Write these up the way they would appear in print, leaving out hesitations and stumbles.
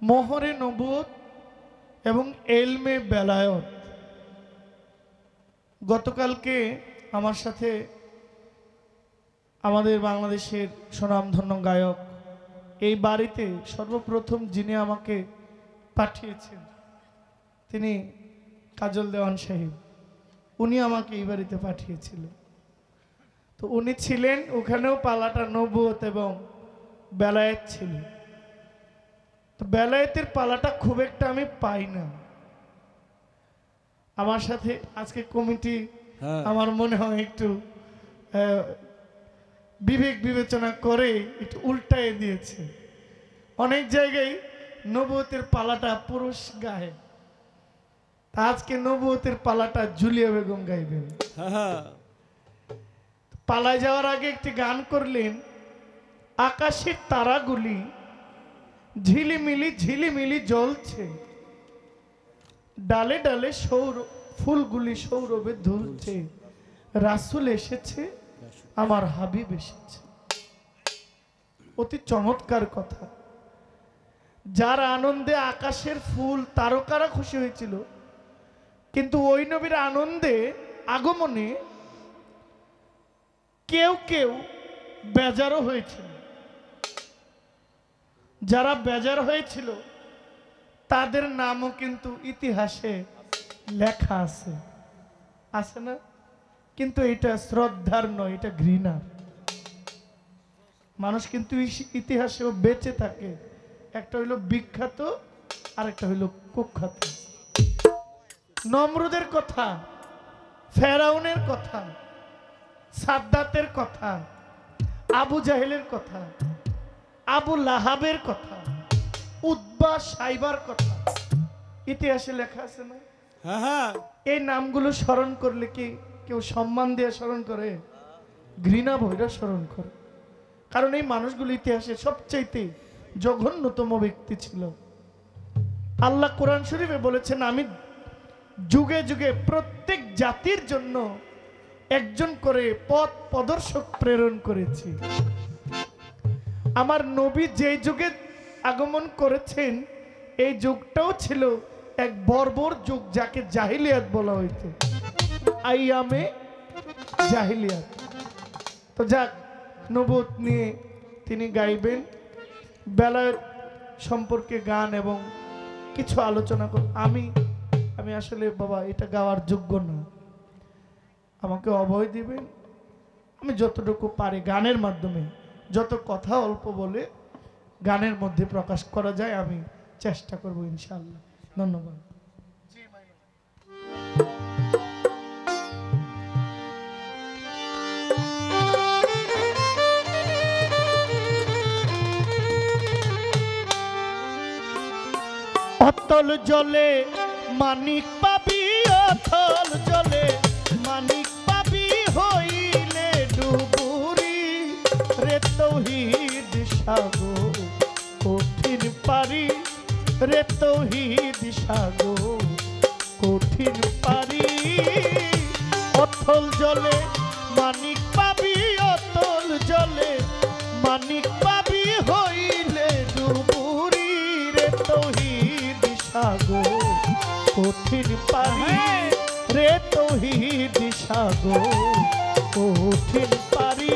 মোহরে নবুয়ত এবং এলমে বেলায়ত। গতকালকে আমার সাথে আমাদের বাংলাদেশের স্বনামধন্য গায়ক এই বাড়িতে সর্বপ্রথম যিনি আমাকে পাঠিয়েছেন তিনি কাজল দেওয়ান সাহেব। উনি আমাকে এই বাড়িতে পাঠিয়েছিলেন। তো উনি ছিলেন ওখানেও পালাটা নবুয়ত এবং বেলায়েত ছিল। তো বেলায়েতের পালাটা খুব একটা আমি পাই না। আমার সাথে আজকে কমিটি আমার মনে হয় একটু বিবেক বিবেচনা করে একটু উল্টায় দিয়েছে। অনেক জায়গায় নবুয়তের পালাটা পুরুষ গায়ে, তা আজকে নবুয়তের পালাটা জুলিয়া বেগম গাইবেন। পালায় যাওয়ার আগে একটি গান করলেন, আকাশের তারাগুলি ঝিলিমিলি ঝিলিমিলি জ্বলছে, ডালে ডালে সৌর ফুলগুলি সৌরভে ধুলছে, রাসূল এসেছে আমার হাবিব এসেছে। অতি চমৎকার কথা। যার আনন্দে আকাশের ফুল তারকারা খুশি হয়েছিল, কিন্তু ওই নবীর আনন্দে আগমনে কেউ কেউ বেজারও হয়েছিল। যারা বেজার হয়েছিল তাদের নামও কিন্তু ইতিহাসে লেখা আছে, আছে না? কিন্তু এটা শ্রদ্ধার নয়, এটা ঘৃণার। মানুষ কিন্তু ইতিহাসেও বেঁচে থাকে। একটা হইল বিখ্যাত আর একটা হইল কুখ্যাত। নমরুদের কথা, ফেরাউনের কথা, সাদ্দাতের কথা, আবু জাহেলের কথা, আবু লাহাবের কথা, উতবা সাইবার কথা ইতিহাসে লেখা আছে না? এই নামগুলো স্মরণ করলে কি কেউ সম্মান দিয়ে স্মরণ করে? ঘৃণা ভৈরা স্মরণ করে। কারণ এই মানুষগুলো ইতিহাসে সবচাইতে জঘন্যতম ব্যক্তি ছিল। আল্লাহ কোরআন শরীফে বলেছেন, আমি যুগে যুগে প্রত্যেক জাতির জন্য একজন করে পথ প্রদর্শক প্রেরণ করেছি। আমার নবী যে যুগে আগমন করেছেন এই যুগটাও ছিল এক বর্বর যুগ, যাকে জাহিলিয়াত বলা হইতো, আইয়ামে জাহিলিয়াত। তো যাক, নবুয়ত নিয়ে তিনি গাইবেন, বেলায়েত সম্পর্কে গান এবং কিছু আলোচনা কর। আমি আসলে বাবা এটা গাওয়ার যোগ্য না, আমাকে অভয় দিবেন। আমি যতটুকু পারি গানের মাধ্যমে, যত কথা অল্প বলে গানের মধ্যে প্রকাশ করা যায় আমি চেষ্টা করব ইনশাআল্লাহ। ধন্যবাদ। অতল জলে মানিক পাবি, অতল জলে মানিক পাবি, হইলে ডুবুরি রে তৌহিদ সাগর কঠিন পারি, রে তৌহিদ সাগর কঠিন পারি। অতল জলে মানিক পাবি, অতল জলে মানিক পাবি, হইলে ডুবুরি রে তৌহিদ সাগর কঠিন পারি, রে তৌহিদ সাগর কঠিন পারি।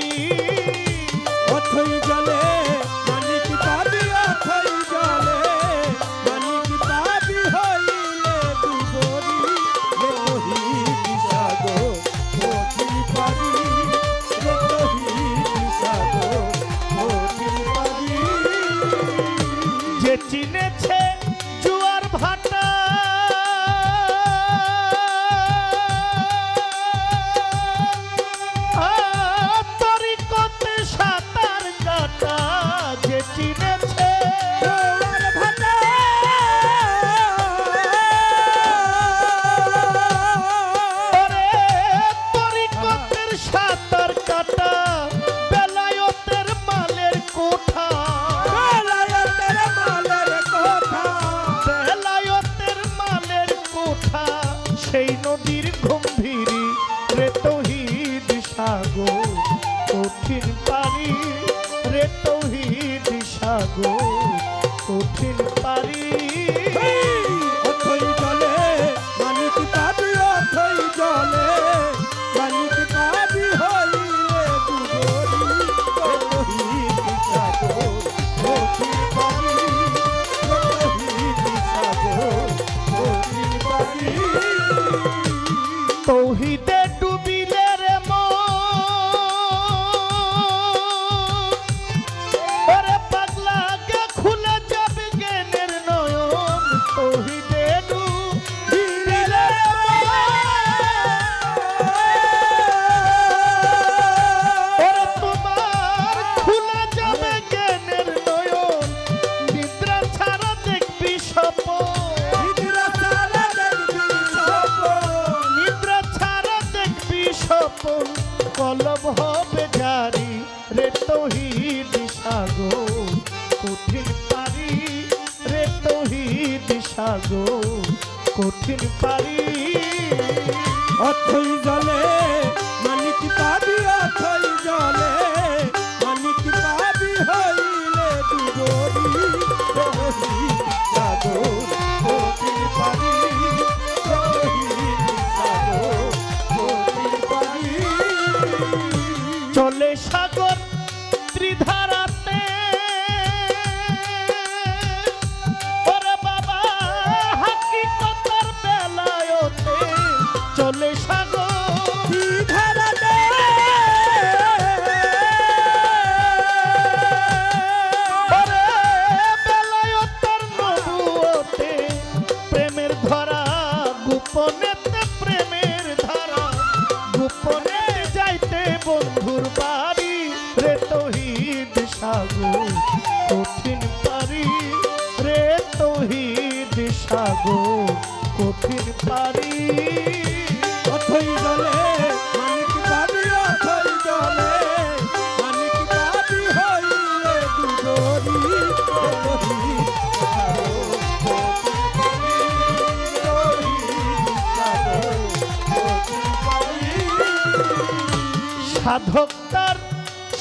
অথই জলে মানিক পাবি, অথই জলে মানিক পাবি, হইলে ডুবুরি রে তৌহিদ সাগর কঠিন পারি, রে তৌহিদ সাগর কঠিন পারি। যে চিনেছে জুয়ার ভাটা, কঠিন পারি। অথই জলে মানিক পাবি, অথই জলে মানিক পাবি হইলে দুবরি রহিত সাগর কঠিন পারি, রহিত সাগর কঠিন পারি। তৌহিদে ডুবিলে রে মন, ওরে পাগলা গে খুলে যাবে জ্ঞানের নয়ন। তৌহিদে ডুবিলে রে ওরে তোমার খুলে যাবে জ্ঞানের নয়ন। নিদ্রা ছাড়া দেখবি স্বপন, নিদ্রা ছাড়া দেখবি স্বপন। কলব হবে জারি রে তৌহিদ সাগর কঠিন পারি, রে তৌহিদ সাগর কঠিন পারি। অথই জলে মানিক পাবি, অথই জলে মানিক পাবি হইলে দুবরি রহিত সাগর কঠিন পারি, রহিত সাগর কঠিন পারি। চলে সাগর ত্রিধারাতে, ওরে বাবা হাকিকতের বেলায়তে। চলে সাগর ধারাতে ওরে বেলায়তের নবুয়তে। প্রেমের ধরা গোপনেতে, প্রেমের ধারা গোপনে যাইতে বন্ধুর বাড়ি রে তৌহিদ সাগর কঠিন পারি, রে তৌহিদ সাগর কঠিন পারি। অথই জলে মানিক পাবি, অথই জলে মানিক পাবি হইলে দুবরি রহিত সাগর কঠিন পারি, রহিত সাগর কঠিন পারি। সাধক তার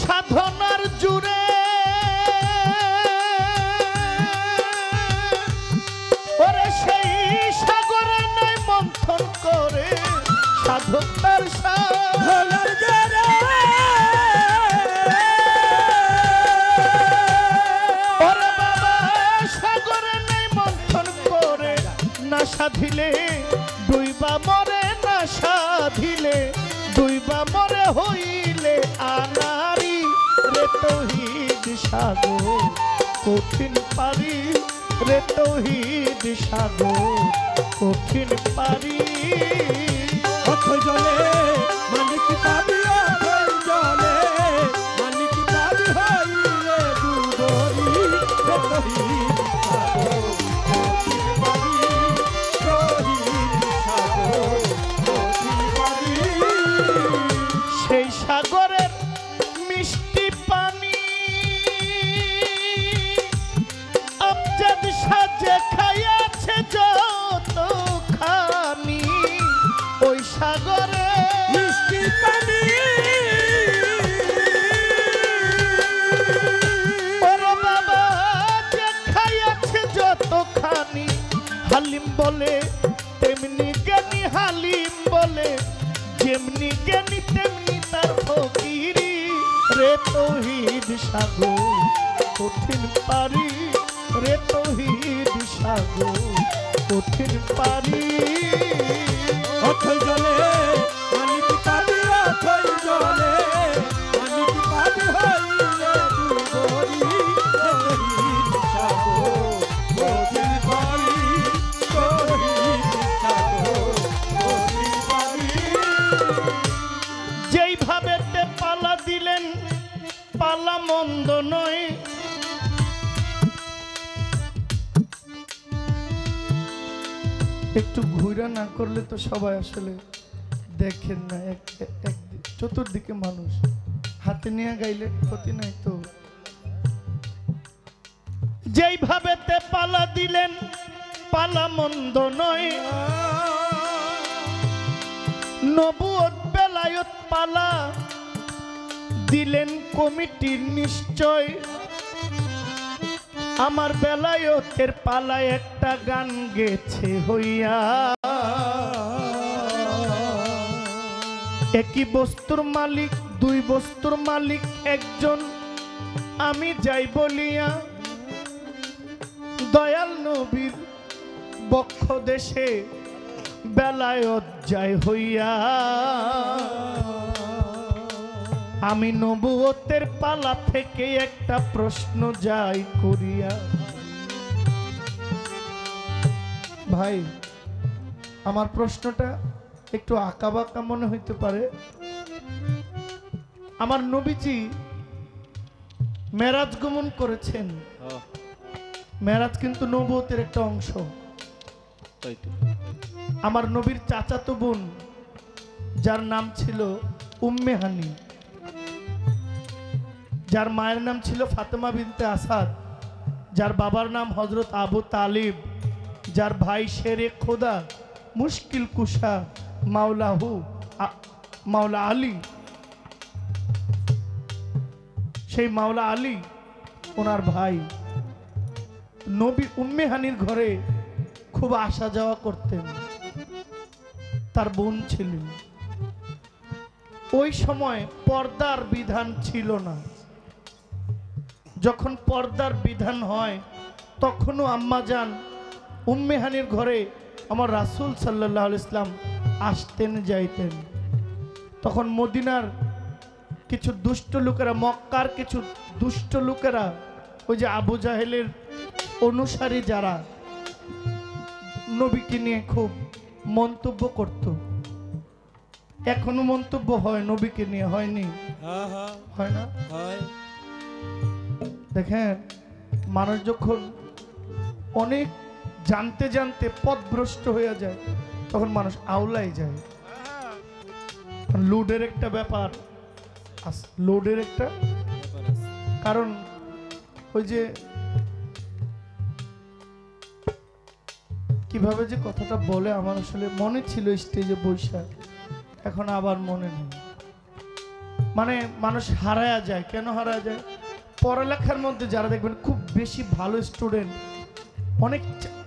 সাধনার জুড়ে, ওরে সেই সাগরে নাই মন্থন করে। সাধক তার ভোলার জরে ওরে বাবা সাগরে নাই মন্থন করে। না সাধিলে দুইবা মরে, না সাধিলে দুইবা মরে হইলে আনারি রে তৌহিদ সাগর কঠিন পারি, রে তৌহিদ সাগর কঠিন পারি। অথই জলে মানিক পাবি, অথই জলে মানিক পাবি হইলে দুবরি রহিত সাগর কঠিন পারি, রহিত সাগর কঠিন পারি। সেই সাগরের মিষ্টি পানি আমজাদ সাজে খাইয়াছে যত খানি। ওই সাগরে মিষ্টি পানি ওরে বাবা যে খাইয়াছে যত খানি। হালিম বলে তেমনি জ্ঞানী, হালিম বলে যেমনি জ্ঞানী তেমনি তার ফকিরি রে তৌহিদ সাগর কঠিন পারি, রে তৌহিদ সাগর কঠিন পারি। অথই জলে মানিক পাবি, অথই জলে মানিক পাবি হইলে দুবরি রহিত সাগর কঠিন পারি, রহিত সাগর কঠিন পারি। যেইভাবে তে পালা দিলেন পালা মন্দ নয়। একটু ঘুরে না করলে তো সবাই আসলে দেখেন না। চতুর্দিকে মানুষ হাতে নিয়ে গাইলে ক্ষতি নাই তো। যেইভাবে তে পালা দিলেন পালা মন্দ নয়। নবুয়ত বেলায়ত পালা দিলেন কমিটির নিশ্চয়। আমার বেলায়তের পালায় একটা গান গেছে হইয়া, একই বস্তুর মালিক দুই বস্তুর মালিক একজন, আমি যাই বলিয়া দয়াল নবীর বক্ষ দেশে বেলায়ত যাই হইয়া। আমি নবুয়তের পালা থেকে একটা প্রশ্ন যাই করিয়া। ভাই আমার প্রশ্নটা একটু আঁকাবাঁকা মনে হইতে পারে। আমার নবীজি মেরাজ গমন করেছেন, মেরাজ কিন্তু নবুয়তের একটা অংশ। আমার নবীর চাচাতো বোন যার নাম ছিল উম্মে হানি, যার মায়ের নাম ছিল ফাতেমা বিনতে আসাদ, যার বাবার নাম হযরত আবু তালিব, যার ভাই শেরে খোদা মুশকিল কুশা মাওলা আলী, সেই মাওলা আলী ওনার ভাই নবী উম্মে হানির ঘরে খুব আসা যাওয়া করতেন। তার বোন ছিলেন। ওই সময় পর্দার বিধান ছিল না। যখন পর্দার বিধান হয় তখনও আম্মাজান উম্মে হানির ঘরে আমার রাসূল সাল্লাল্লাহু আলাইহি ইসলাম আসতেন যাইতেন। তখন মদিনার কিছু দুষ্ট লোকেরা, মক্কার কিছু দুষ্ট লোকেরা, ওই যে আবু জাহেলের অনুসারী যারা, নবীকে নিয়ে খুব মন্তব্য করত। এখনো মন্তব্য হয় নবীকে নিয়ে, হয়নি? হয় না? দেখেন, মানুষ যখন অনেক জানতে জানতে পথভ্রষ্ট হয়ে যায় তখন মানুষ আউলাই যায়। লোডের একটা ব্যাপার, লোডের একটা কারণ, ওই যে কিভাবে যে কথাটা বলে আমার আসলে মনে ছিল স্টেজে বৈশা, এখন আবার মনে নেই। মানে মানুষ হারায়া যায়। কেন হারায়া যায়? পড়ালেখার মধ্যে যারা দেখবেন খুব বেশি ভালো স্টুডেন্ট, অনেক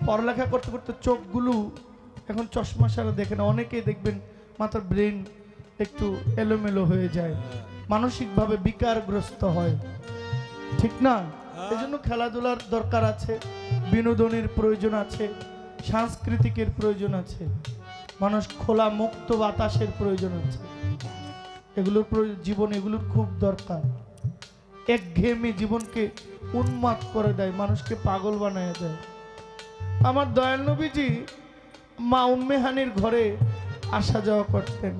পড়ালেখা করতে করতে চোখগুলো এখন চশমা ছাড়া দেখে না। অনেকেই দেখবেন মাথার ব্রেন একটু এলোমেলো হয়ে যায়, মানসিকভাবে বিকারগ্রস্ত হয়, ঠিক না? এই জন্য খেলাধুলার দরকার আছে, বিনোদনের প্রয়োজন আছে, সাংস্কৃতিকের প্রয়োজন আছে, মানুষ খোলা মুক্ত বাতাসের প্রয়োজন আছে। এগুলোর জীবন, এগুলোর খুব দরকার। একঘেয়েমি জীবনকে উন্মাদ করে দেয়, মানুষকে পাগল বানায় দেয়। আমার দয়াল নবীজি মা উম্মে হানির ঘরে আসা যাওয়া করতেন।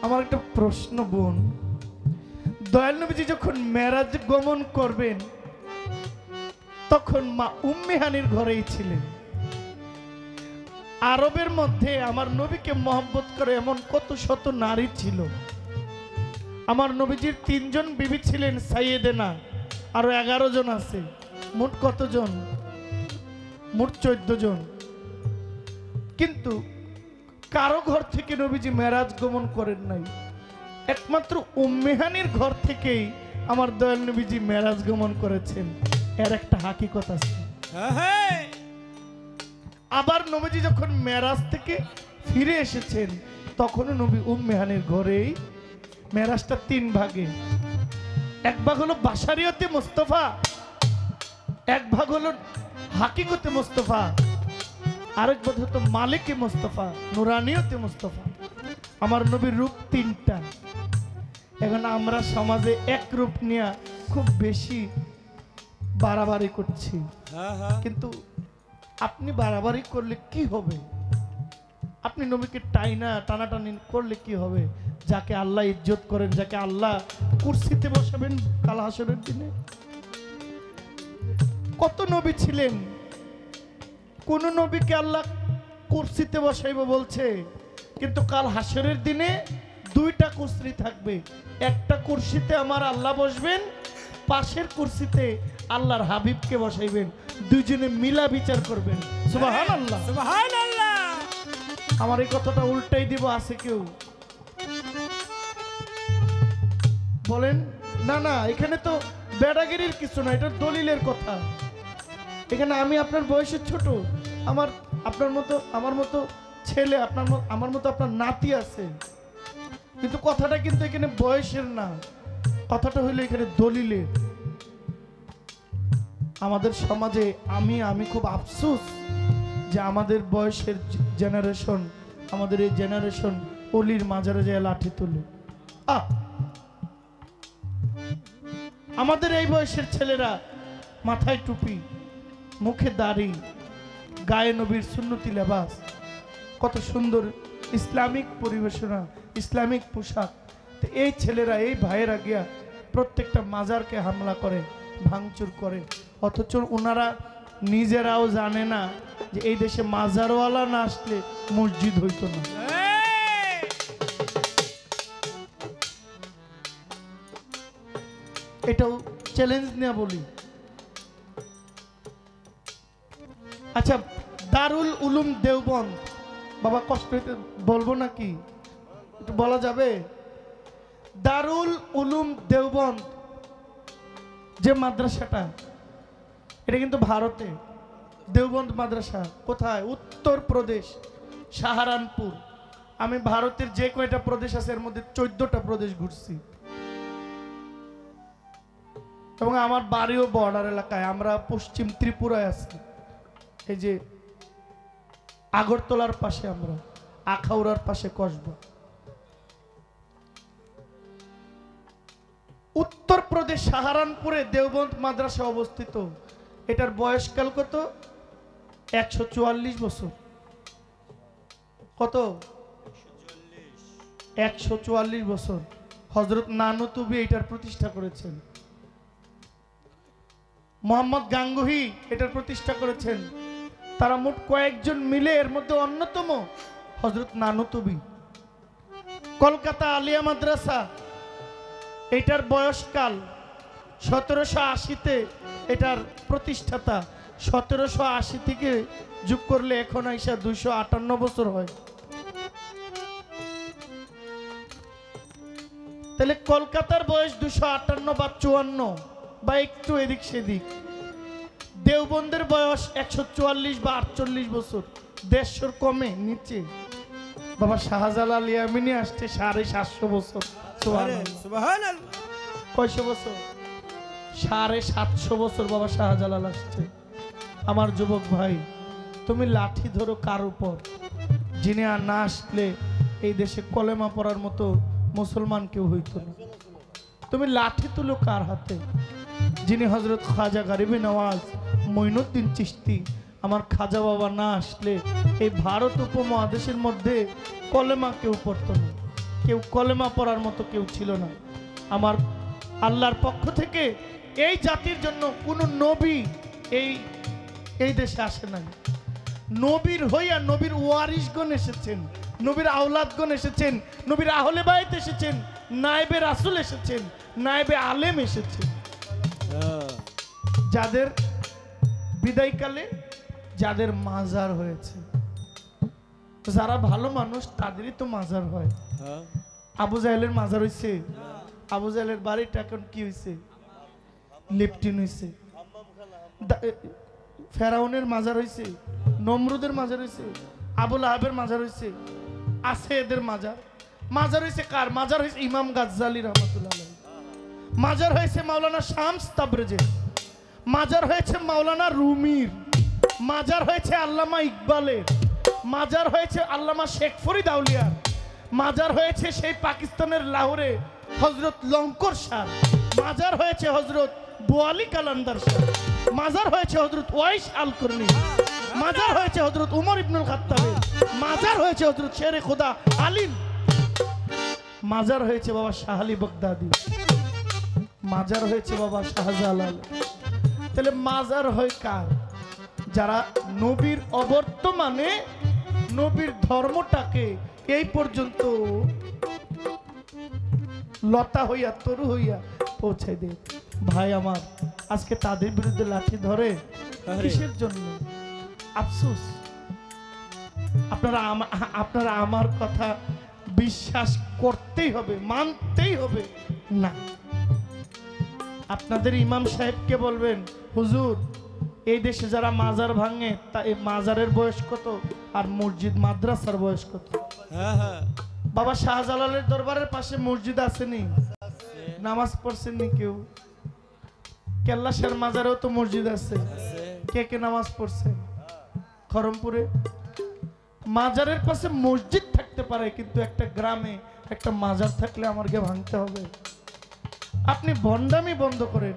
আমার একটা প্রশ্ন, বোন, দয়াল নবীজি যখন মেরাজ গমন করবেন তখন মা উম্মে হানির ঘরেই ছিলেন। আরবের মধ্যে আমার নবীকে মহব্বত করে এমন কত শত নারী ছিল। আমার নবীজির 3 জন বিবি ছিলেন সাইয়েদেনা, আরো 11 জন আছে। মোট কতজন? মোট 14 জন। কিন্তু কারো ঘর থেকে নবীজি মেরাজ গমন করেন নাই, একমাত্র উম্মে হানির ঘর থেকেই আমার দয়াল নবীজি মেরাজ গমন করেছেন। এর একটা হাকিকত আছে। আবার নবীজি যখন মেরাজ থেকে ফিরে এসেছেন তখনও নবী উম্মে হানির ঘরেই। মেরাজটা 3 ভাগে। এক ভাগ হলো বাশারিয়তে মুস্তাফা, এক ভাগ হলো হাকিকতে মুস্তাফা, আরেক ভাগ হলো মালিকে মুস্তাফা, নুরানিয়তে মুস্তাফা। আমার নবীর রূপ 3টা। এখন আমরা সমাজে এক রূপ নিয়ে খুব বেশি বাড়াবাড়ি করছি, কিন্তু আপনি বাড়াবাড়ি করলে কি হবে? আপনি নবীকে টানাটানি করলে কি হবে? যাকে আল্লাহ ইজ্জত করেন, যাকে আল্লাহ কুরসিতে বসাবেন কাল হাসরের দিনে। কত নবী ছিলেন, কোন নবীকে আল্লাহ কুরসিতে বসাইব বলছে, কিন্তু কাল হাসরের দিনে 2টা কুরসি থাকবে। একটা কুরসিতে আমার আল্লাহ বসবেন, পাশের কুরসিতে আল্লাহর হাবিবকে বসাইবেন, দুইজনে মিলা বিচার করবেন। সুবহানাল্লাহ, সুবহানাল্লাহ। আমার এই কথাটা উল্টাই দিব, আছে কেউ? বলেন। না না, এখানে তো বেড়াগিরির কিছু না, এটা দলিলের কথা। এখানে আমি আপনার বয়সের ছোট, আমার আপনার মতো আমার মতো ছেলে, আমার মতো আপনার নাতি আছে, কিন্তু কথাটা কিন্তু এখানে বয়সের না, কথাটা হইলো এখানে দলিলের। আমাদের সমাজে আমি খুব আফসোস যে আমাদের বয়সের জেনারেশন, আমাদের এই জেনারেশন অলির মাজারে যায় লাঠি তুলে। আমাদের এই বয়সের ছেলেরা মাথায় টুপি, মুখে দাড়ি, গায়ে নবীর সুন্নতি লেবাস, কত সুন্দর ইসলামিক পরিবেশনা, ইসলামিক পোশাক। তো এই ছেলেরা, এই ভাইয়েরা গিয়া প্রত্যেকটা মাজারকে হামলা করে, ভাঙচুর করে, অথচ ওনারা নিজেরাও জানে না যে এই দেশে মাজারওয়ালা না আসলে মসজিদ হইতো না। এটাও চ্যালেঞ্জ নিয়ে বলি। আচ্ছা, দারুল উলুম দেওবন্দ, বাবা কষ্ট হইতে বলবো নাকি, একটু বলা যাবে? দারুল উলুম দেওবন্দ যে মাদ্রাসাটা, এটা কিন্তু ভারতে। দেওবন্দ মাদ্রাসা কোথায়? উত্তরপ্রদেশ, সাহারানপুর। আমি ভারতের যে কয়টা প্রদেশ আছে এর মধ্যে 14টা প্রদেশ ঘুরছি, এবং আমার বাড়িও বর্ডার এলাকায়। আমরা পশ্চিম ত্রিপুরায় আছি, এই যে আগরতলার পাশে, আমরা আখাউড়ার পাশে কসবা। উত্তরপ্রদেশ সাহারানপুরে দেওবন্দ মাদ্রাসা অবস্থিত। এটার বয়সকাল কত? 144 বছর। কত? 144 বছর। হযরত নানুতুবি এটার প্রতিষ্ঠা করেছেন। মোহাম্মদ গাঙ্গুহি এটার প্রতিষ্ঠা করেছেন। তারা মোট কয়েকজন মিলে, এর মধ্যে অন্যতম হযরত নানুতুবি। কলকাতা আলিয়া মাদ্রাসা, এটার বয়সকাল 1780-তে এটার প্রতিষ্ঠাতা। 1780 থেকে যোগ করলে এখন আইসা 258 বছর হয়। তাহলে কলকাতার বয়স 258 বা 54 বা একটু এদিক সেদিক। দেওবন্দের বয়স 144 বা 48 বছর, 150 কমে নিচে। বাবা শাহজালাল ইয়ামিনী আসছে 750 বছর। সুবহানাল্লাহ। কয়শো বছর? 750 বছর বাবা শাহজালাল আসছে। আমার যুবক ভাই, তুমি লাঠি ধরো কার উপর? যিনি আর না আসলে এই দেশে কলেমা পড়ার মতো মুসলমান কেউ হইতো না। তুমি লাঠি তুলো কার হাতে? যিনি হযরত খাজা গরিবে নওয়াজ মঈনুদ্দিন চিশতি, আমার খাজা বাবা না আসলে এই ভারত উপমহাদেশের মধ্যে কলেমা কেউ পড়তো না, কেউ কলেমা পড়ার মতো কেউ ছিল না। আমার আল্লাহর পক্ষ থেকে এই জাতির জন্য কোন নবী এই দেশে আসে নাই। নবীর হইয়া নবীর ওয়ারিসগণ এসেছেন, নবীর আওলাদগণ এসেছেন, নবীর আহলে বাইত এসেছেন, নায়েবে রাসূল এসেছেন, নায়েবে আলেম এসেছেন। যাদের বিদায়কালে যাদের মাজার হয়েছে, যারা ভালো মানুষ তাদেরই তো মাজার হয়। আবু জাহেলের মাজার হয়েছে, আবু জাহেলের বাড়িটা এখন কি হয়েছে? লিফটিন হয়েছে। ফেরাউনের মাজার হয়েছে, নমরুদের মাজার হয়েছে, আবু লাহাবের মাজার হয়েছে, আছে এদের মাজার। মাজার হয়েছে কার? মাজার হয়েছে ইমাম গাজ্জালি রহমাতুল্লাহ আলাইহি। মাজার হয়েছে মাওলানা শামস তাবরেজের। মাজার হয়েছে মাওলানা রুমির। মাজার হয়েছে আল্লামা ইকবালের। মাজার হয়েছে আল্লামা শেখ ফরিদ আউলিয়ার। মাজার হয়েছে সেই পাকিস্তানের লাহোরে হযরত লঙ্কর শাহ। মাজার হয়েছে হযরত বোয়ালি কালান্দার শাহ। মাজার হয়েছে হযরত ওয়াইস আল করনি। মাজার হয়েছে হযরত উমর ইবনুল খাত্তাবের। মাজার হয়েছে হযরত শেরে খোদা আলিম। মাজার হয়েছে বাবা শাহ আলী বাগদাদি। মাজার হয়েছে বাবা শাহজালাল। তাহলে মাজার হয় কার? যারা নবীর অবর্তমানে নবীর ধর্মটাকে এই পর্যন্ত লতা হইয়া তরু হইয়া পৌঁছাই দেয়। ভাই আমার, আজকে তাদের বিরুদ্ধে লাঠি ধরে কিসের জন্য? আফসোস। আপনারা আমার কথা বিশ্বাস করতেই হবে, মানতেই হবে না। আপনাদের ইমাম সাহেবকে বলবেন, হুজুর এই দেশে যারা মাজার ভাঙে তা এই মাজারের বয়স কত আর মসজিদ মাদ্রাসার বয়স কত? হ্যাঁ হ্যাঁ বাবা শাহজালালের দরবারের পাশে মসজিদ আসেনি? নামাজ পড়ছেননি কেউ? কেল্লাশের মাজারেও তো মসজিদ আছে, কে কে নামাজ পড়ছেন? খরমপুরে মাজারের পাশে মসজিদ থাকতে পারে, কিন্তু একটা গ্রামে একটা মাজার থাকলে আমাকে ভাঙতে হবে। আপনি ভণ্ডামি বন্ধ করেন।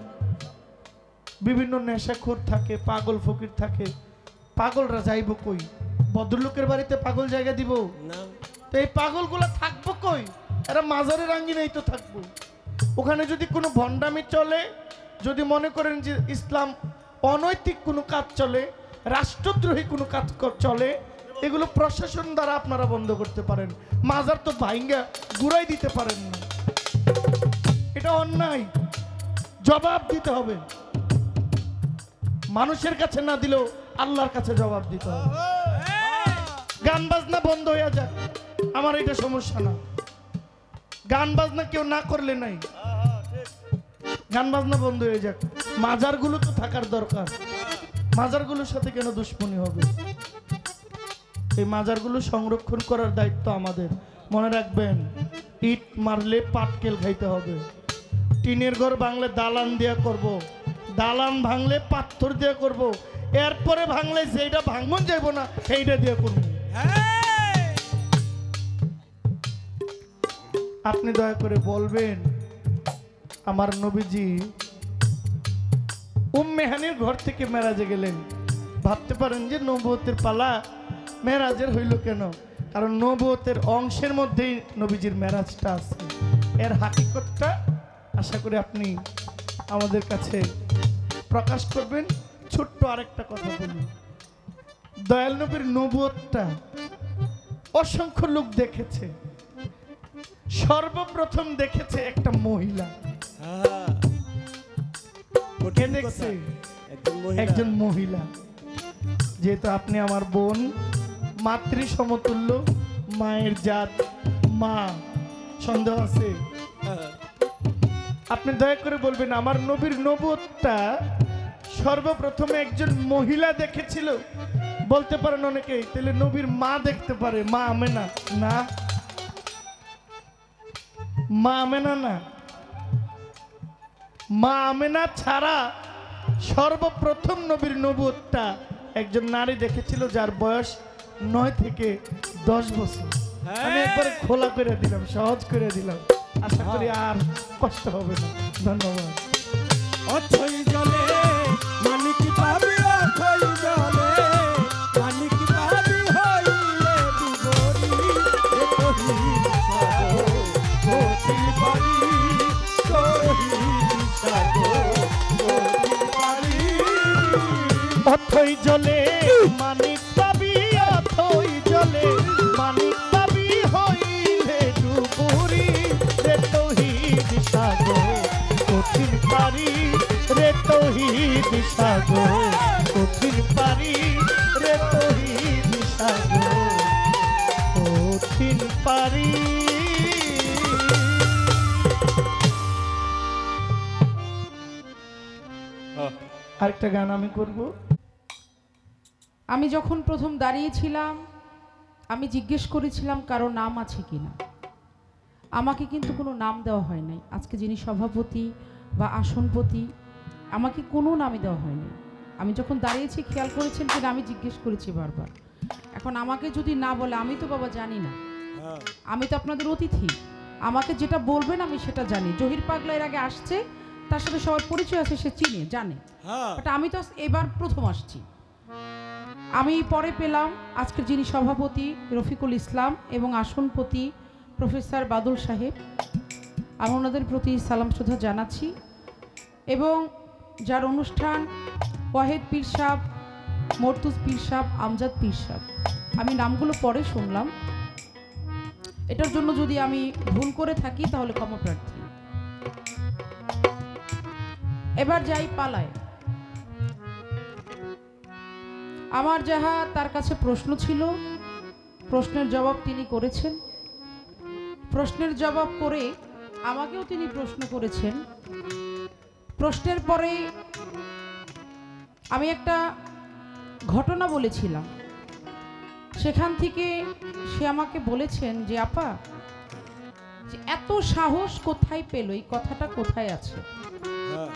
বিভিন্ন নেশাখোর থাকে, পাগল ফকির থাকে, পাগলরা যাইব কই? ভদ্রলোকের বাড়িতে পাগল জায়গা দিব না, তো এই পাগলগুলা থাকবো কই? এরা মাজারের আঙ্গিনাই তো থাকবো। ওখানে যদি কোনো ভণ্ডামি চলে, যদি মনে করেন যে ইসলাম অনৈতিক কোনো কাজ চলে, রাষ্ট্রদ্রোহী কোনো কাজ চলে, এগুলো প্রশাসন দ্বারা আপনারা বন্ধ করতে পারেন। মাজার তো ভাইঙ্গা গুড়াই দিতে পারেন না, এটা অন্যায়, জবাব দিতে হবে। মানুষের কাছে না দিলেও আল্লাহর কাছে জবাব দিতে হবে। গান বাজনা বন্ধ হয়ে যাক, আমার এটা সমস্যা না। গান বাজনা কেউ না করলে নাই, গান বাজনা বন্ধ হয়ে যাক। মাজারগুলো তো থাকার দরকার, মাজারগুলোর সাথে কেন দুশ্মনী হবে? এই মাজারগুলো সংরক্ষণ করার দায়িত্ব আমাদের। মনে রাখবেন, ইট মারলে পাটকেল খাইতে হবে। টিনের ঘর ভাঙলে দালান দিয়া করব, দালান ভাঙলে পাথর দিয়ে করব, এরপরে ভাঙলে যেটা ভাঙন যাইব না সেইটা দিয়ে করব। আপনি দয়া করে বলবেন, আমার নবীজি উম্মে হানির ঘর থেকে মেরাজে গেলেন। ভাবতে পারেন যে নবুয়তের পালা মেরাজের হইল কেন? কারণ নবুয়তের অংশের মধ্যেই নবীজির মেরাজটা আছে। এর হাকিকতটা আশা করি আপনি আমাদের কাছে প্রকাশ করবেন। ছোট্ট আরেকটা কথা বলি, দয়াল নবীর নবুয়তটা অসংখ্য লোক দেখেছে, সর্বপ্রথম দেখেছে একটা মহিলা। কে দেখছে? একজন মহিলা। যেহেতু আপনি আমার বোন, মাতৃ সমতুল্য, মায়ের জাত, মা, সন্দেহ আছে? আপনি দয়া করে বলবেন, আমার নবীর নবুয়তটা সর্বপ্রথমে একজন মহিলা দেখেছিল। বলতে পারেন অনেকেই, তাহলে নবীর মা দেখতে পারে, মা আমেনা না? মা আমেনা না, মা আমেনা ছাড়া সর্বপ্রথম নবীর নবুয়তটা একজন নারী দেখেছিল, যার বয়স 9 থেকে 10 বছর। আমি একবার খোলা করে দিলাম, সহজ করে দিলাম, আশা করি আর কষ্ট হবে না। ধন্যবাদ। অথই জলে মানিক পাবি, অথই জলে মানিক পাবি হইলে দুবরি, এ কহি সাগো গতি পারি, কহি সাগো গতি পারি। অথই জলে মানিক পাবি, অথই জলে মানিক পাবি হইলে ডুবুরি, রে তৌহিদ সাগর কঠিন পারি, রে তৌহিদ সাগর কঠিন পারি, রে তৌহিদ সাগর কঠিন পারি। আরেকটা গান আমি করব। আমি যখন প্রথম দাঁড়িয়েছিলাম, আমি জিজ্ঞেস করেছিলাম কারো নাম আছে কিনা। আমাকে কিন্তু কোনো নাম দেওয়া হয় নাই। আজকে যিনি সভাপতি বা আসনপতি, আমাকে কোনো নামই দেওয়া হয়নি। আমি যখন দাঁড়িয়েছি খেয়াল করেছেন কিনা, আমি জিজ্ঞেস করেছি বারবার। এখন আমাকে যদি না বলে, আমি তো বাবা জানি না, আমি তো আপনাদের অতিথি, আমাকে যেটা বলবেন আমি সেটা জানি। জহির পাগলা এর আগে আসছে, তার সাথে সবার পরিচয় আছে, সে চিনে জানে, বাট আমি তো এবার প্রথম আসছি। আমি পরে পেলাম আজকের যিনি সভাপতি রফিকুল ইসলাম এবং আসনপতি প্রফেসর বাদল সাহেব, আমি ওনাদের প্রতি সালাম শ্রদ্ধা জানাচ্ছি। এবং যার অনুষ্ঠান ওয়াহেদ পীর সাহেব, মর্তুজ পীর সাহেব, আমজাদ পীর সাহেব, আমি নামগুলো পরে শুনলাম। এটার জন্য যদি আমি ভুল করে থাকি তাহলে ক্ষমা প্রার্থী। এবার যাই পালায়। আমার যাহা তার কাছে প্রশ্ন ছিল, প্রশ্নের জবাব তিনি করেছেন। প্রশ্নের জবাব করে আমাকেও তিনি প্রশ্ন করেছেন। প্রশ্নের পরে আমি একটা ঘটনা বলেছিলাম, সেখান থেকে সে আমাকে বলেছেন যে আপা, যে এত সাহস কোথায় পেল, এই কথাটা কোথায় আছে? হ্যাঁ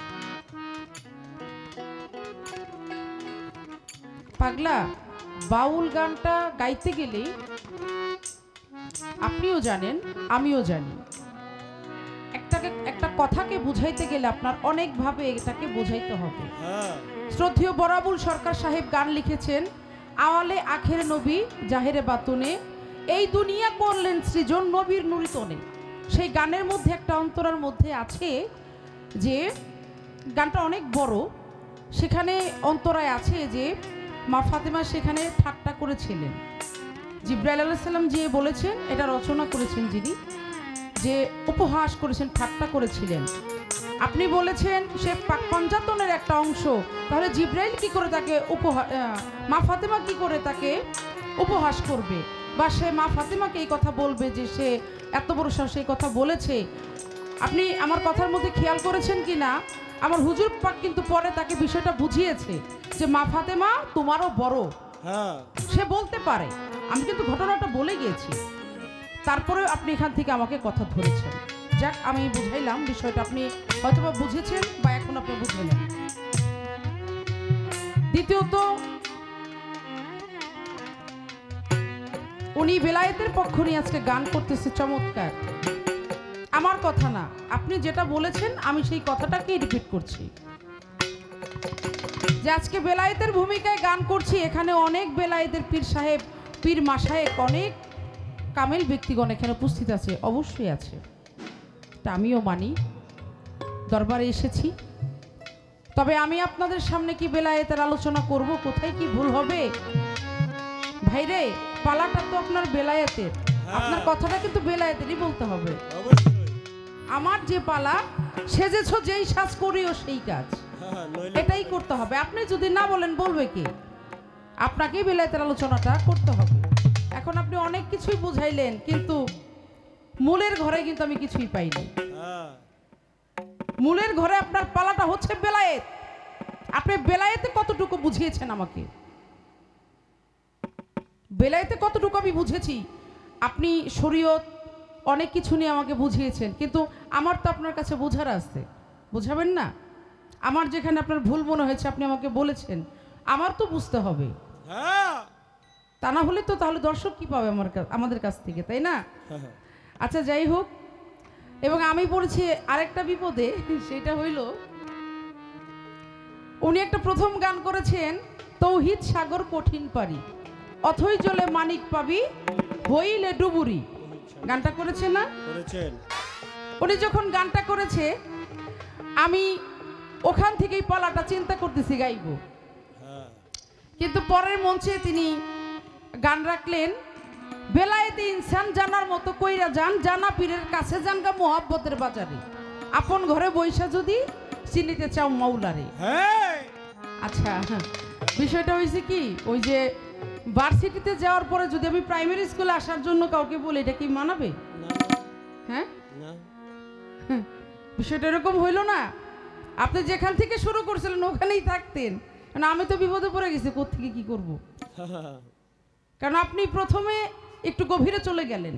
পাগলা, বাউল গানটা গাইতে গেলে আপনিও জানেন আমিও জানি, একটা কথাকে বুঝাইতে গেলে আপনার অনেকভাবে এটাকে বোঝাইতে হবে। হ্যাঁ শ্রদ্ধেয় বরাবুল সরকার সাহেব গান লিখেছেন, আওয়ালে আখের নবী জাহেরে বাতুনে, এই দুনিয়া করলেন সৃজন নবীর নুরিতনে। সেই গানের মধ্যে একটা অন্তরার মধ্যে আছে যে গানটা অনেক বড়, সেখানে অন্তরায় আছে যে মা ফাতেমা সেখানে ঠাট্টা করেছিলেন। জিব্রাইল আলাইহিস সালাম যে বলেছেন, এটা রচনা করেছেন যিনি, যে উপহাস করেছেন, ঠাট্টা করেছিলেন। আপনি বলেছেন সে পাক পঞ্জাতনের একটা অংশ, তাহলে জিব্রাইল কি করে তাকে মা ফাতেমা কি করে তাকে উপহাস করবে, বা সে মা ফাতেমাকে এই কথা বলবে যে সে এত বড় সাহস এই কথা বলেছে? আপনি আমার কথার মধ্যে খেয়াল করেছেন কি না, আমার হুজুর পাক কিন্তু পরে তাকে বিষয়টা বুঝিয়েছে যে মা ফাতেমা তোমারও বড়, হ্যাঁ সে বলতে পারে। আমি কিন্তু ঘটনাটা বলে গিয়েছি, তারপরে আপনি এখান থেকে আমাকে কথা ধরেছেন। যাক, আমি বুঝাইলাম বিষয়টা, আপনি হয়তোবা বুঝেছেন বা এখন আপনি বুঝলেন। দ্বিতীয়ত, উনি বেলায়েতের পক্ষ নিয়ে আজকে গান করতেছে, চমৎকার। আমার কথা না, আপনি যেটা বলেছেন আমি সেই কথাটাকেই রিপিট করছি, যে আজকে বেলায়েতের ভূমিকায় গান করছি। এখানে অনেক বেলায়েতের পীর সাহেব, পীর মাশায়েখ, অনেক কামেল ব্যক্তিগণ এখানে উপস্থিত আছে, অবশ্যই আছে, তা আমিও মানি, দরবারে এসেছি। তবে আমি আপনাদের সামনে কি বেলায়েতের আলোচনা করব, কোথায় কি ভুল হবে? ভাইরে, পালাটা তো আপনার বেলায়েতের, আপনার কথাটা কিন্তু বেলায়েতেরই বলতে হবে। অবশ্যই। আমার যে পালা, সেজেছ যেই সাজ করিও সেই কাজ, হ্যাঁ এটাই করতে হবে। আপনি যদি না বলেন বলবে কি? আপনাকেই বেলায়েতের আলোচনাটা করতে হবে। এখন আপনি অনেক কিছুই বুঝাইলেন, কিন্তু মূলের ঘরে কিন্তু আমি কিছুই পাইনি। হ্যাঁ মূলের ঘরে আপনার পালাটা হচ্ছে বেলায়েত। আপনি বেলায়েতে কতটুকু বুঝিয়েছেন আমাকে, বেলায়েতে কতটুকু আমি বুঝেছি? আপনি শরীয়ত অনেক কিছু নিয়ে আমাকে বুঝিয়েছেন, কিন্তু আমার তো আপনার কাছে বোঝার আছে, বুঝাবেন না? আমার যেখানে আপনার ভুল মনে হয়েছে আপনি আমাকে বলেছেন, আমার তো বুঝতে হবে, হ্যাঁ তা না হলে তো তাহলে দর্শক কি পাবে আমাদের কাছ থেকে, তাই না? আচ্ছা, যাই হোক। এবং আমি পড়েছি আরেকটা বিপদে, সেটা হইল উনি একটা প্রথম গান করেছেন, তৌহিদ সাগর কঠিন পারি, অথই জলে মানিক পাবি, হইলে ডুবুরি। গানটা করেছেন না? করেছেন। উনি যখন গানটা করেছে, আমি ওখান থেকেই পালাটা চিন্তা করতেছি গাইব, হ্যাঁ কিন্তু পরের মঞ্চে তিনি গান রাখলেন, বেলায়েতে ইনসান জানার মতো কইরা যান, জানা পীরের কাছে যান গা মোহাব্বতের বাজারে, আপন ঘরে বৈশা যদি চিনিতে চাও মাওলারে। হ্যাঁ আচ্ছা, বিষয়টা হয়েছে কি, ওই যে ভার্সিটিতে যাওয়ার পরে যদি আমি প্রাইমারি স্কুলে আসার জন্য কাউকে বলি, এটা কি মানাবে? হ্যাঁ, না বিষয়টা এরকম হইল না। আপনি যেখান থেকে শুরু করছিলেন ওখানেই থাকতেন, কারণ আমি তো বিপদে পড়ে গেছি, কোত্থেকে কি করব। কারণ আপনি প্রথমে একটু গভীরে চলে গেলেন,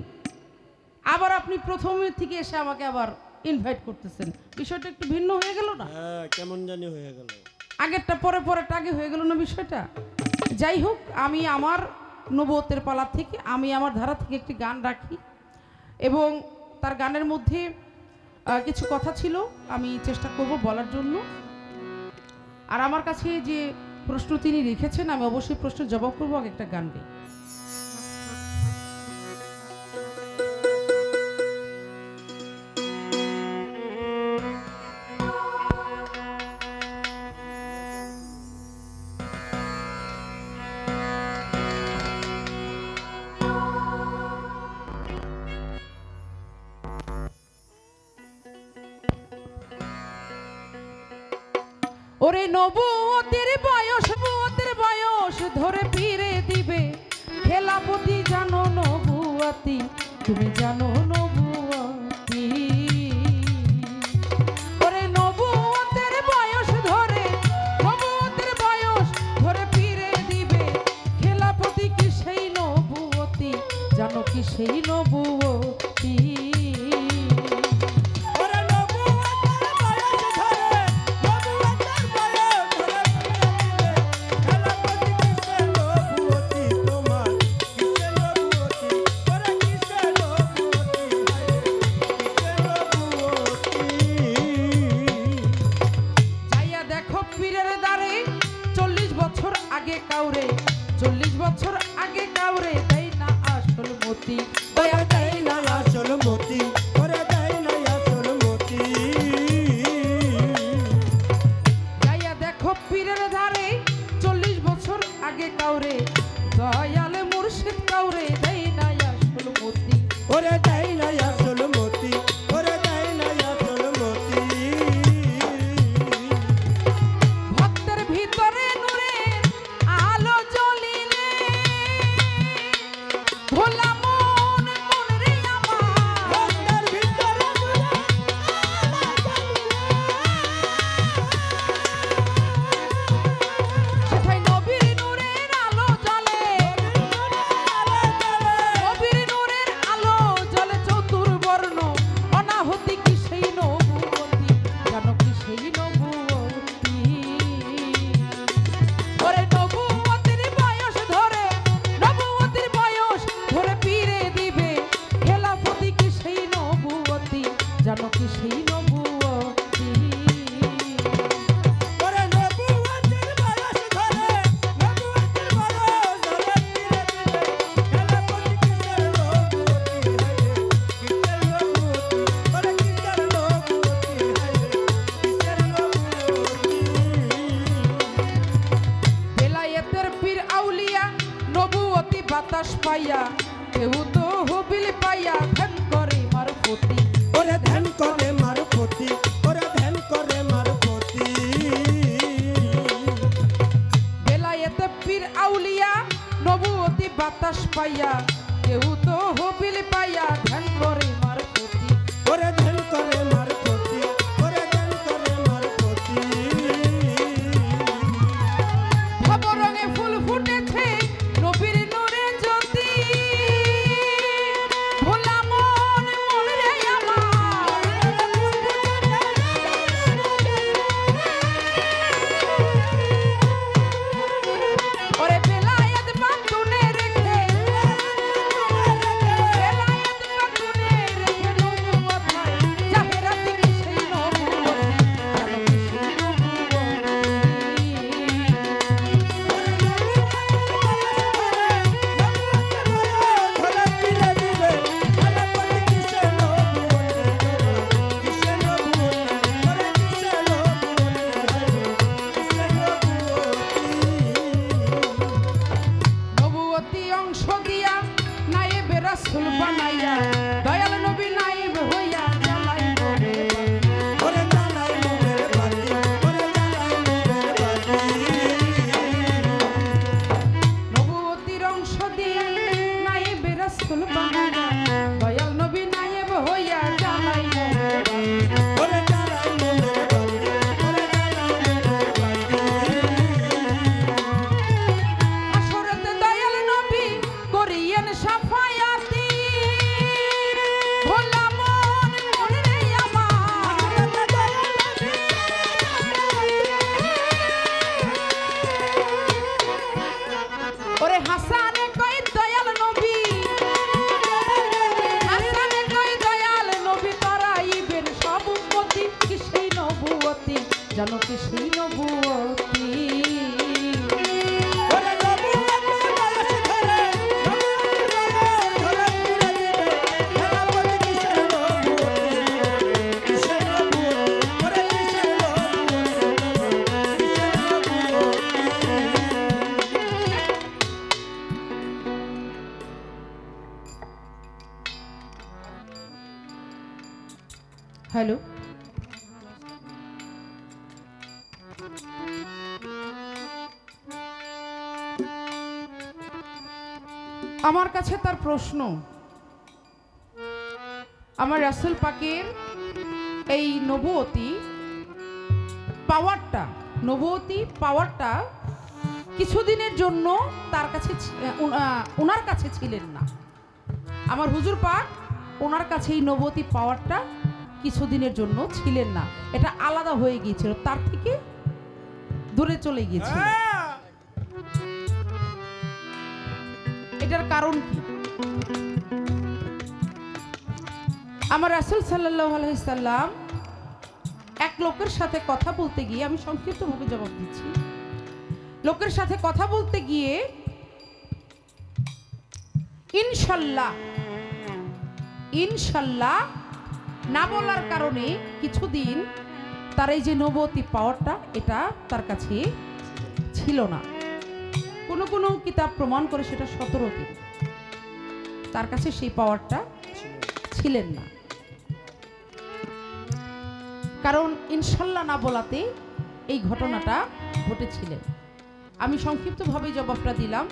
আবার আপনি প্রথমে থেকে এসে আমাকে আবার ইনভাইট করতেছেন, বিষয়টা একটু ভিন্ন হয়ে গেল না? হ্যাঁ কেমন জানি হয়ে গেল, আগেরটা পরে পরেরটা আগে হয়ে গেল না বিষয়টা? যাই হোক, আমি আমার নবুয়তের পালা থেকে, আমি আমার ধারা থেকে একটি গান রাখি, এবং তার গানের মধ্যে কিছু কথা ছিল, আমি চেষ্টা করব বলার জন্য। আর আমার কাছে যে প্রশ্ন তিনি রেখেছেন, আমি অবশ্যই প্রশ্নের জবাব করবো, আগে একটা গান গাই। ওরে নবুয়তের বয়স ধরে ফিরে দিবে খেলাপতি, জানো নবুয়াতি, তুমি জানো নবুয়াতি। ওরে নবুয়তের বয়স ধরে, নবুয়তের বয়স সেই নবুয়তি। ওরে নবুয়তের বয়স ধরে, নবুয়তের বয়স ধরে খেলাপতি কিসে নবুয়তি তোমার, কিসে নবুয়তি, ওরে কিসে নবুয়তি, কিসে নবুয়তি। যাইয়া দেখো পীরের দ্বারে 40 বছর আগে কাউরে, 40 বছর আগে কাউরে দেয় না আসল মতি। ওরে দেয় না আসল মতি, ওরে দেয় না আসল মতি। যাইয়া দেখো পীরের ধারে 40 বছর আগে কাউরে, দয়ালে মুর্শিদ কাউরে দেয় না আসল মতি। ওরে দেয় না আসল মতি, ওরে দেয় না আসল মতি। ভক্তের ভিতরে নূরের আলো জ্বলিলে, ভোলা মন মন রে আমার, ভক্তের ভিতরে সেথায় নবীর নূরের আলো জ্বলে, নবীর নূরের আলো জ্বলে চতুর্বর্ণ, অনাহতি কি সেই নবুয়তি, জানো কি সেই নবুয়তি। ওরে নবুয়তির বয়স ধরে, নবুয়তির বয়স ধরে পীরে দিবে খেলাফতি কি সেই নবুয়তি, জানো কি সেই নবুয়তি। ওরে নবুয়তের বয়স ধরে, নবুয়তের বয়স ধরে ফিরে দিবে খেলাপতি কিসের নবুয়তি, কিসের নবুয়তি, ওরে কিসের নবুয়তি, কিসের নবুয়তি। বেলায়েতের পীর আউলিয়া নবুয়তি বাতাস পাইয়া, কেউ তো হবিল পাইয়া ধ্যান করে মারফতি। ওরে ধ্যান করে মারফতি, ওরে ধ্যান করে মারফতি। বেলায়েতে পীর আউলিয়া নবুয়তি বাতাস পাইয়া, কেউ তো হবিল পাইয়া ধ্যান করে মারফতি। ওরে ধ্যান করে মারফতি, ওরে ধ্যান করে মারফতি। ভবরঙে ফুল ফুটেছে নবীর নূরে জ্যোতি, ভোলা মন মন রে আমার, ওরে বেলায়েত বাতুনে রেখে, বেলায়েত বাতুনে রেখে নবুয়ত জাহেরাতি কি সেই নবুয়ত, জানো কি সেই নবুয়ত। নবুয়তি অংশ দিয়া নায়েবে রাসূল বানাইয়া, দয়াল নবী নায়েব হইয়া জ্বালাই নবী। নবুয়তির অংশ দিয়া নায়েবে রাসূল বানাইয়া, দয়াল নবী নায়েব হইয়া জ্বালাই নবী। আসরেতে দয়াল নবী করিয়েন সাফায়াতি, ভোলা মন মন রে আমার, ওরে হাসানে কই দয়াল নবী, হাসানে কই দয়াল নবী তারাইবেন সব উম্মতি কি সেই নবুয়তি, জানো কি সেই নবুয়তি। হ্যালো, আমার কাছে তার প্রশ্ন, আমার রাসূল পাকের এই নবুয়তি পাওয়ারটা কিছুদিনের জন্য তার কাছে ওনার কাছে ছিলেন না, আমার হুজুর পাক ওনার কাছে এই নবতী পাওয়ারটা কিছুদিনের জন্য ছিলেন না, এটা আলাদা হয়ে গিয়েছিল, তার থেকে দূরে চলে গিয়েছিল। এটার কারণ কি? আমার রাসূল সাল্লাল্লাহু আলাইহি সাল্লাম এক লোকের সাথে কথা বলতে গিয়ে, আমি সংক্ষিপ্তভাবে জবাব দিচ্ছি, লোকের সাথে কথা বলতে গিয়ে ইনশাল্লাহ ইনশাল্লাহ না বলার কারণে কিছুদিন তার এই যে নবতী পাওয়ারটা এটা তার কাছে ছিল না। কোনো কোনো কিতাব প্রমাণ করে সেটা 17 দিন তার কাছে সেই পাওয়ারটা ছিলেন না, কারণ ইনশাল্লাহ না বলাতে এই ঘটনাটা ঘটেছিলেন। আমি সংক্ষিপ্তভাবে জবাবটা দিলাম।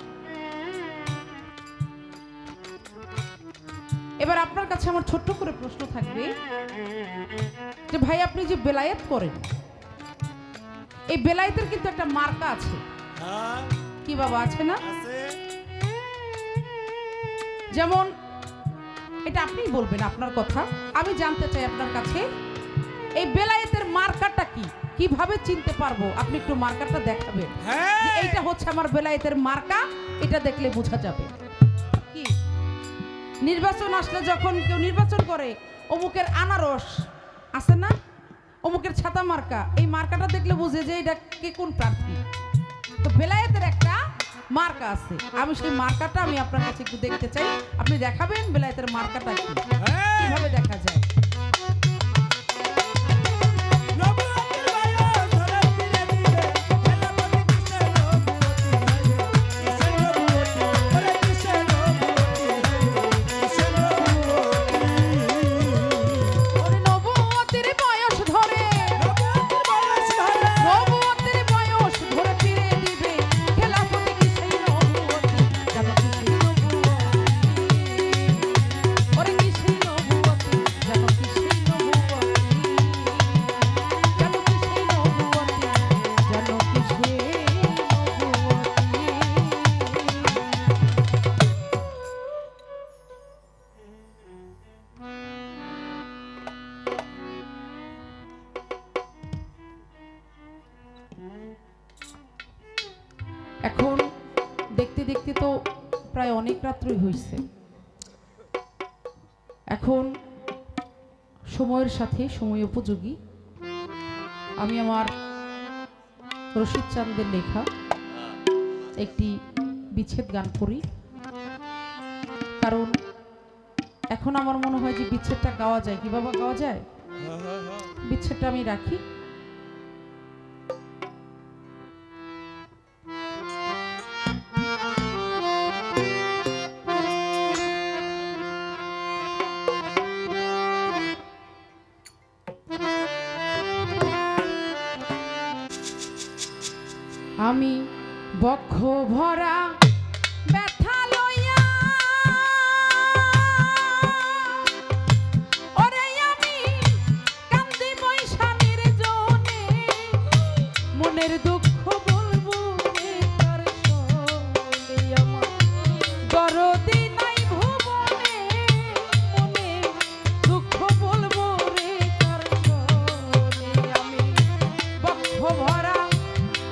এবার আপনার কাছে আমার ছোট্ট করে প্রশ্ন থাকবে যে ভাই আপনি যে বেলায়েত করেন, এই বেলায়েতের কিন্তু একটা মার্কা আছে, কি বাবা আছে না? যেমন এটা আপনিই বলবেন আপনার কথা, আমি জানতে চাই আপনার কাছে এই বেলায়েতের মার্কাটা কি, কিভাবে চিনতে পারবো? আপনি একটু মার্কাটা দেখাবেন যে এইটা হচ্ছে আমার বেলায়েতের মার্কা, এটা দেখলে বোঝা যাবে। কি নির্বাচন আসলে যখন কেউ নির্বাচন করে, অমুকের আনারস আছে না, অমুকের ছাতা মার্কা, এই মার্কাটা দেখলে বুঝে যে এটা কে কোন প্রার্থী। তো বেলায়েতের একটা মার্কা আছে, আমি সেই মার্কাটা আমি আপনার কাছে একটু দেখতে চাই, আপনি দেখাবেন বেলায়েতের মার্কাটা কি, কিভাবে দেখা যায়। এখন দেখতে দেখতে তো প্রায় অনেক রাত্রই হয়েছে, এখন সময়ের সাথে সময় উপযোগী আমি আমার রশিদ চাঁদের লেখা একটি বিচ্ছেদ গান করি, কারণ এখন আমার মনে হয় যে বিচ্ছেদটা গাওয়া যায়। কি বাবা গাওয়া যায়? বিচ্ছেদটা আমি রাখি। আমি বক্ষ ভরা ব্যথা লইয়া ওরে আমি কান্দি বৈশানীর জনে, মনের দুঃখ বলবো কার সনে, আমার দরদি নাই ভুবনে, মনে দুঃখ বলবো রে কার সনে, আমি বক্ষ ভরা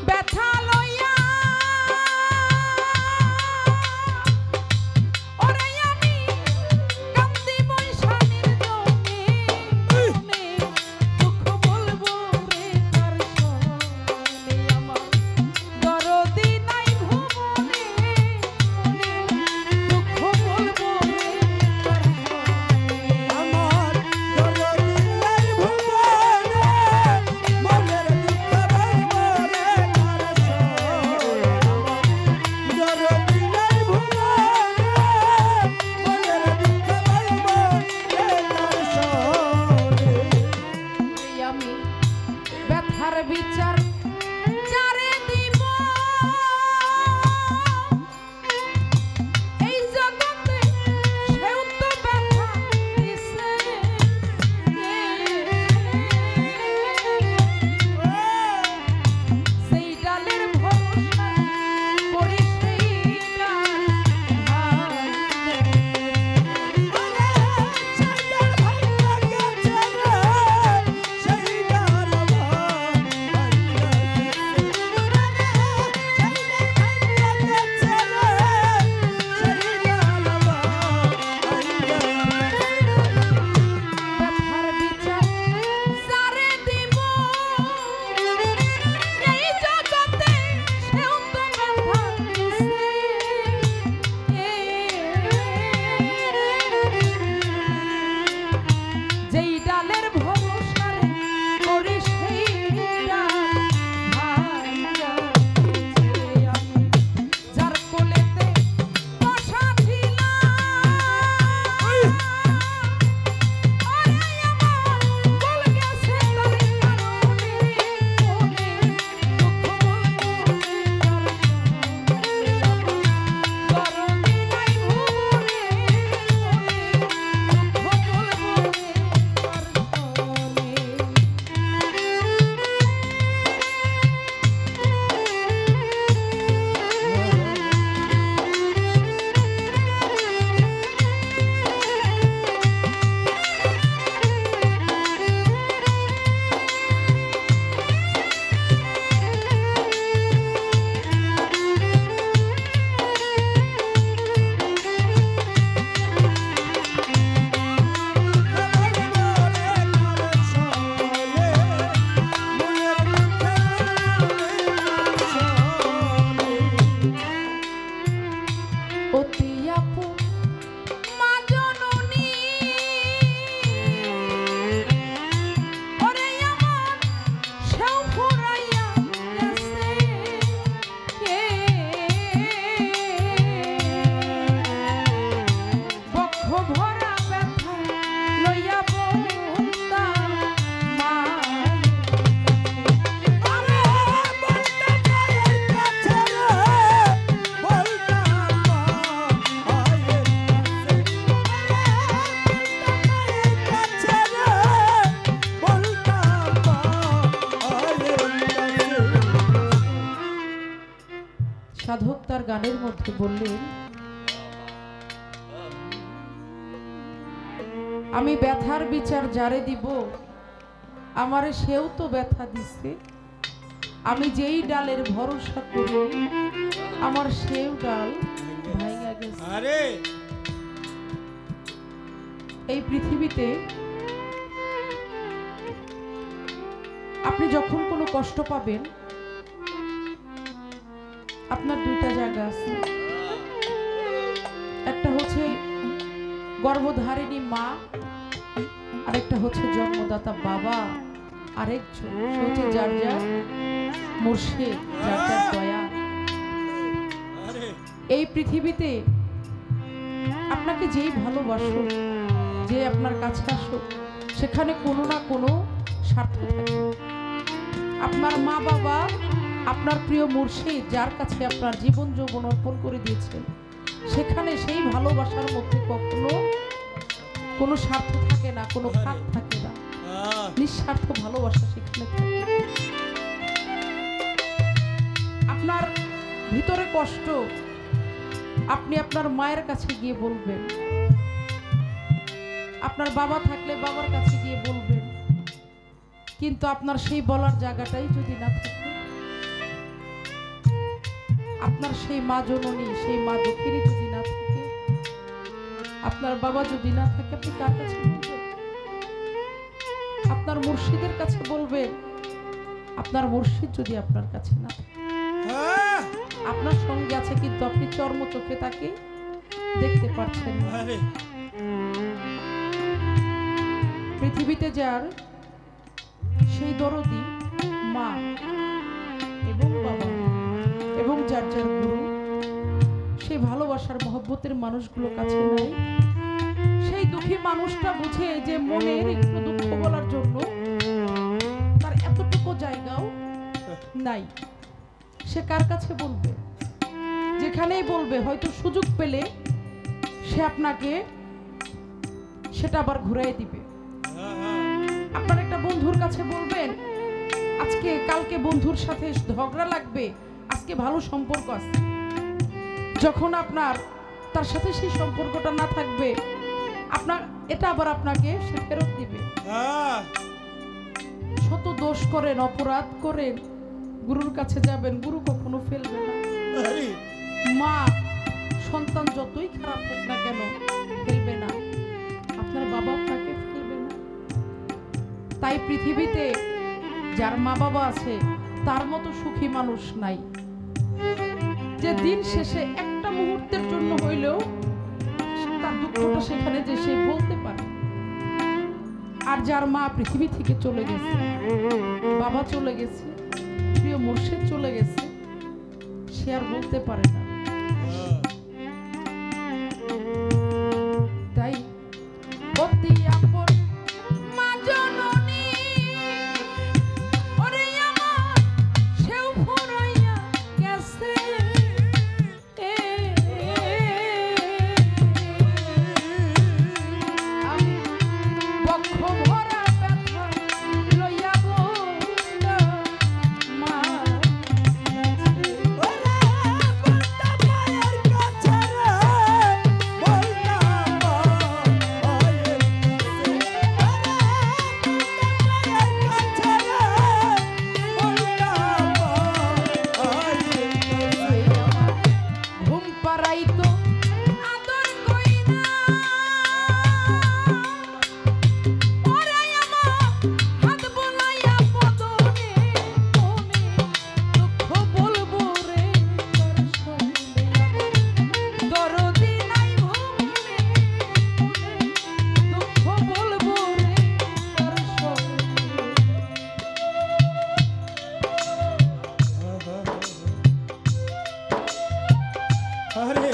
ব্যথা লইয়া ওরে আমি কান্দি বৈশানীর জনে, মনে দুঃখ বলবো রে কার সনে, আমার অতি আপন মা জননী ওরে আমার সেও ফুরাইয়া গেছে বক্ষ ভরা ব্যথা লইয়া বলতাম মা সাধক তার গানের মধ্যে বললেন, আমি ব্যথার বিচার যারে দিব আমারে সেও তো ব্যথা দিছে, আমি যেই ডালের ভরসা করি আমার সেও ডাল ভাঙা গেছে। এই পৃথিবীতে আপনি যখন কোনো কষ্ট পাবেন আপনার দুইটা জায়গা আছে, একটা হচ্ছে গর্ভধারিণী মা, আরেকটা হচ্ছে জন্মদাতা বাবা, আরেকজন হচ্ছে যার যার মুর্শিদ, যার যার দয়া। এই পৃথিবীতে আপনাকে যেই ভালোবাসো, যে আপনার কাছে আসো, সেখানে কোনো না কোনো স্বার্থ থাকে। আপনার মা বাবা, আপনার প্রিয় মুর্শিদ যার কাছে আপনার জীবন যৌবন অর্পণ করে দিয়েছেন, সেখানে সেই ভালোবাসার মধ্যে কখনো কোনো স্বার্থ থাকে না, কোনো ভাগ থাকে না, নিঃস্বার্থ ভালোবাসা সেখানে থাকে। আপনার ভিতরে কষ্ট আপনি আপনার মায়ের কাছে গিয়ে বলবেন, আপনার বাবা থাকলে বাবার কাছে গিয়ে বলবেন, কিন্তু আপনার সেই বলার জায়গাটাই যদি না থাকে, আপনার সেই মা জননী, সেই মা দুঃখিনী যদি না থাকে, আপনার বাবা যদি না থাকে, আপনি কার কাছে বলবেন? আপনার মুর্শিদের কাছে বলবেন। আপনার মুর্শিদ যদি আপনার কাছে না থাকে, আপনার সঙ্গে আছে কিন্তু আপনি চর্ম চোখে তাকে দেখতে পাচ্ছেন না। পৃথিবীতে যার সেই দরদি মা এবং বাবা এবং যার যার গুরু, সেই ভালোবাসার মহব্বতের মানুষগুলো কাছে নাই, সেই দুঃখী মানুষটা বুঝে যে মনের একটু দুঃখ বলার জন্য তার এতটুকু জায়গাও নাই, সে কার কাছে বলবে? যেখানেই বলবে হয়তো সুযোগ পেলে সে আপনাকে সেটা আবার ঘুরাই দিবে। আপনার একটা বন্ধুর কাছে বলবেন, আজকে কালকে বন্ধুর সাথে ঝগড়া লাগবে, আজকে ভালো সম্পর্ক আছে। যখন আপনার তার সাথে সেই সম্পর্কটা না থাকবে, আপনার এটা আবার আপনাকে সে ফেরত দিবে। শত দোষ করেন, অপরাধ করেন, গুরুর কাছে যাবেন, গুরু কখনো ফেলবে না। মা সন্তান যতই খারাপ হোক না কেন ফেলবে না, আপনার বাবা আপনাকে ফেলবে না। তাই পৃথিবীতে যার মা বাবা আছে তার মতো সুখী মানুষ নাই, যে দিন শেষে একটা মুহূর্তের জন্য হইলেও তার দুঃখটা সেখানে যে সে বলতে পারে। আর যার মা পৃথিবী থেকে চলে গেছে, বাবা চলে গেছে, প্রিয় মুর্শিদ চলে গেছে, সে আর বলতে পারে না। তাই অতি আপন মা জননী ওরে আমার সেও ফুরাইয়া গেছে, আমি বক্ষ ভরা ব্যথা লইয়া বলতাম মা। আরে